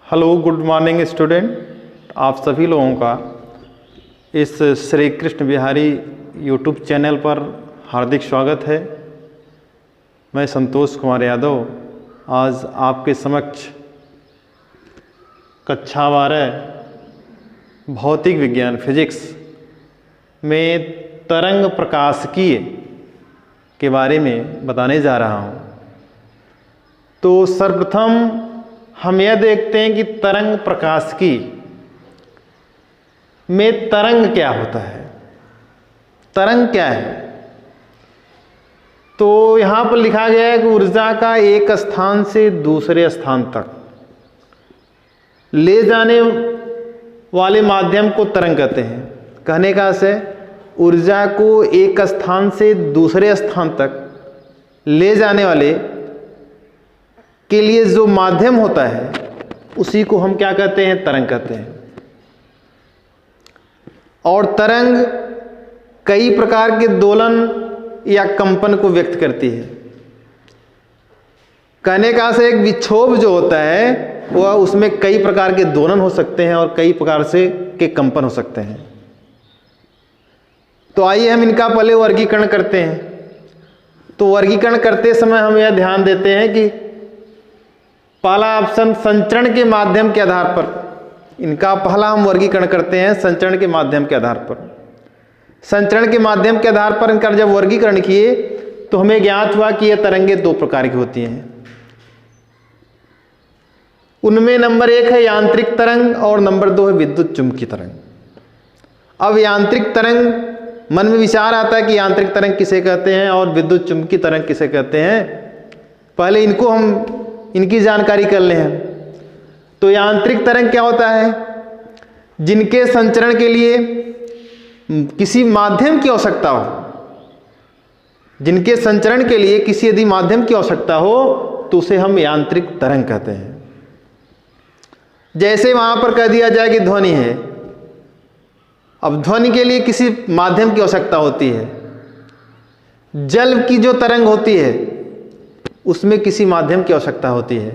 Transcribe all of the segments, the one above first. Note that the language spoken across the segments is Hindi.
Hello, good morning student. आप सभी लोगों का इस श्री कृष्ण बिहारी यूट्यूब चैनल पर हार्दिक स्वागत है। मैं संतोष कुमार यादव आज आपके समक्ष कक्षा 12 भौतिक विज्ञान फिजिक्स में तरंग प्रकाशिकी के बारे में बताने जा रहा हूँ। तो सर्वप्रथम हम यह देखते हैं कि तरंग प्रकाशिकी में तरंग क्या होता है। तरंग क्या है? तो यहां पर लिखा गया है कि ऊर्जा का एक स्थान से दूसरे स्थान तक ले जाने वाले माध्यम को तरंग कहते हैं। कहने का से ऊर्जा को एक स्थान से दूसरे स्थान तक ले जाने वाले के लिए जो माध्यम होता है उसी को हम क्या कहते हैं? तरंग कहते हैं। और तरंग कई प्रकार के दोलन या कंपन को व्यक्त करती है। कहने का से एक विक्षोभ जो होता है वह उसमें कई प्रकार के दोलन हो सकते हैं और कई प्रकार से के कंपन हो सकते हैं। तो आइए हम इनका पहले वर्गीकरण करते हैं। तो वर्गीकरण करते समय हम यह ध्यान देते हैं कि पहला ऑप्शन संचरण के माध्यम के आधार पर, इनका पहला हम वर्गीकरण करते हैं संचरण के माध्यम के आधार पर। संचरण के माध्यम के आधार पर इनका जब वर्गीकरण किए तो हमें ज्ञात हुआ कि यह तरंगें दो प्रकार की होती हैं। उनमें नंबर 1 है यांत्रिक तरंग और नंबर 2 है विद्युत चुंबकीय तरंग। अब यांत्रिक तरंग, मन में विचार आता है कि यांत्रिक तरंग किसे कहते हैं और विद्युत चुंबकीय तरंग किसे कहते हैं। पहले इनको हम इनकी जानकारी कर लें हम। तो यांत्रिक तरंग क्या होता है? जिनके संचरण के लिए किसी माध्यम की आवश्यकता हो, जिनके संचरण के लिए किसी यदि माध्यम की आवश्यकता हो तो उसे हम यांत्रिक तरंग कहते हैं। जैसे वहां पर कह दिया जाए कि ध्वनि है। अब ध्वनि के लिए किसी माध्यम की आवश्यकता होती है। जल की जो तरंग होती है उसमें किसी माध्यम की आवश्यकता होती है।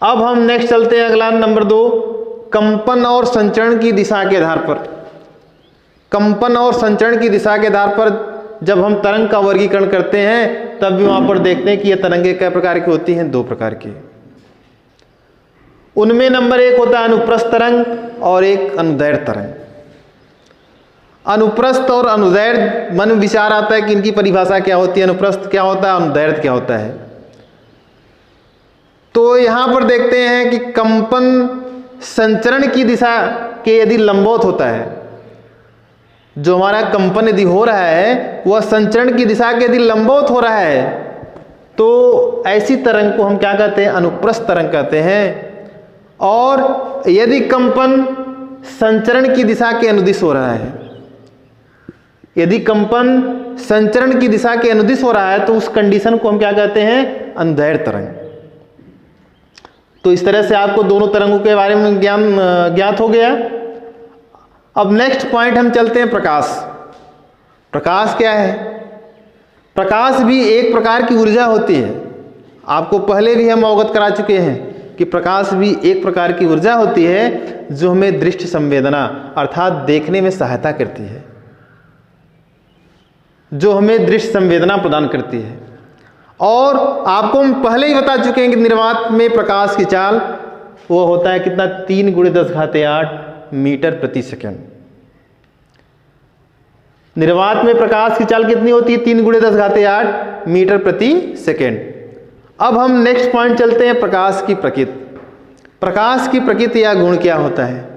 अब हम नेक्स्ट चलते हैं अगला नंबर 2, कंपन और संचरण की दिशा के आधार पर। कंपन और संचरण की दिशा के आधार पर जब हम तरंग का वर्गीकरण करते हैं तब भी वहां पर देखते हैं कि यह तरंगें कै प्रकार की होती हैं? 2 प्रकार की। उनमें नंबर 1 होता है अनुप्रस्थ तरंग और एक अनुदैर्ध्य तरंग। अनुप्रस्थ और अनुदैर्ध्य, मन में विचार आता है कि इनकी परिभाषा क्या होती है, अनुप्रस्थ क्या होता है, अनुदैर्ध्य क्या होता है। तो यहां पर देखते हैं कि कंपन संचरण की दिशा के यदि लंबवत होता है, जो हमारा कंपन यदि हो रहा है वह संचरण की दिशा के यदि लंबवत हो रहा है तो ऐसी तरंग को हम क्या कहते हैं? अनुप्रस्थ तरंग कहते हैं। और यदि कंपन संचरण की दिशा के अनुदिश हो रहा है, यदि कंपन संचरण की दिशा के अनुदिश हो रहा है तो उस कंडीशन को हम क्या कहते हैं? अनुदैर्ध्य तरंग। तो इस तरह से आपको दोनों तरंगों के बारे में ज्ञात हो गया। अब नेक्स्ट पॉइंट हम चलते हैं प्रकाश। प्रकाश क्या है? प्रकाश भी एक प्रकार की ऊर्जा होती है। आपको पहले भी हम अवगत करा चुके हैं कि प्रकाश भी एक प्रकार की ऊर्जा होती है जो हमें दृष्टि संवेदना अर्थात देखने में सहायता करती है, जो हमें दृश्य संवेदना प्रदान करती है। और आपको हम पहले ही बता चुके हैं कि निर्वात में प्रकाश की चाल वो होता है कितना? 3 × 10⁸ मीटर प्रति सेकंड। निर्वात में प्रकाश की चाल कितनी होती है? 3 × 10⁸ मीटर प्रति सेकंड। अब हम नेक्स्ट पॉइंट चलते हैं प्रकाश की प्रकृति। प्रकाश की प्रकृति या गुण क्या होता है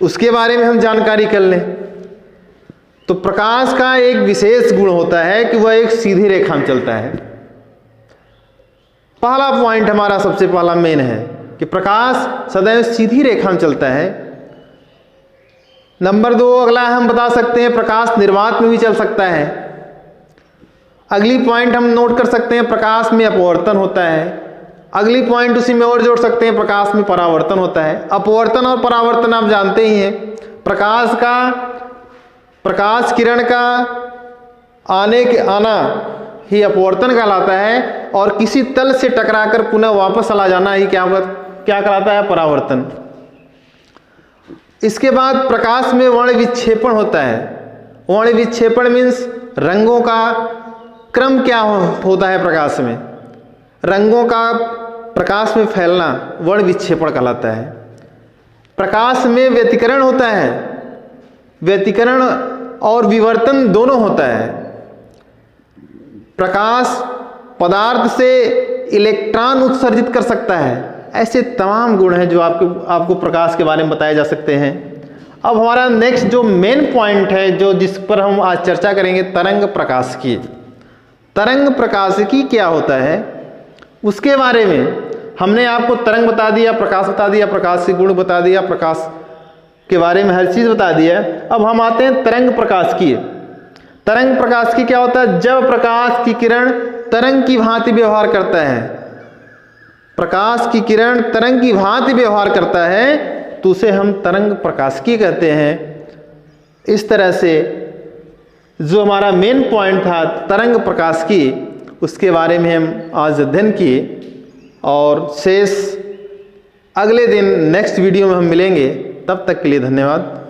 उसके बारे में हम जानकारी कर लें। तो प्रकाश का एक विशेष गुण होता है कि वह एक सीधी रेखा में चलता है। पहला पॉइंट हमारा सबसे पहला मेन है कि प्रकाश सदैव सीधी रेखा में चलता है। नंबर 2 अगला हम बता सकते हैं प्रकाश निर्वात में भी चल सकता है। अगली पॉइंट हम नोट कर सकते हैं प्रकाश में अपवर्तन होता है। अगली पॉइंट उसी में और जोड़ सकते हैं प्रकाश में परावर्तन होता है। अपवर्तन और परावर्तन आप जानते ही हैं। प्रकाश किरण का आना ही अपवर्तन कहलाता है और किसी तल से टकराकर पुनः वापस चला जाना ही क्या कहलाता है? परावर्तन। इसके बाद प्रकाश में वर्ण विक्षेपण होता है। वर्ण विक्षेपण मीन्स रंगों का क्रम क्या होता है प्रकाश में, रंगों का प्रकाश में फैलना वर्ण विक्षेपण कहलाता है। प्रकाश में व्यतिकरण होता है, व्यतिकरण और विवर्तन दोनों होता है। प्रकाश पदार्थ से इलेक्ट्रॉन उत्सर्जित कर सकता है। ऐसे तमाम गुण हैं जो आपको प्रकाश के बारे में बताए जा सकते हैं। अब हमारा नेक्स्ट जो मेन पॉइंट है, जो जिस पर हम आज चर्चा करेंगे, तरंग प्रकाशिकी। तरंग प्रकाशिकी क्या होता है उसके बारे में हमने आपको तरंग बता दिया, प्रकाश बता दिया, प्रकाश के गुण बता दिया, प्रकाश के बारे में हर चीज़ बता दिया। अब हम आते हैं तरंग प्रकाशिकी। तरंग प्रकाशिकी क्या होता है? जब प्रकाश की किरण तरंग की भांति व्यवहार करता है, प्रकाश की किरण तरंग की भांति व्यवहार करता है तो उसे हम तरंग प्रकाशिकी कहते हैं। इस तरह से जो हमारा मेन पॉइंट था तरंग प्रकाशिकी, उसके बारे में हम आज अध्ययन किए और शेष अगले दिन नेक्स्ट वीडियो में हम मिलेंगे। तब तक के लिए धन्यवाद।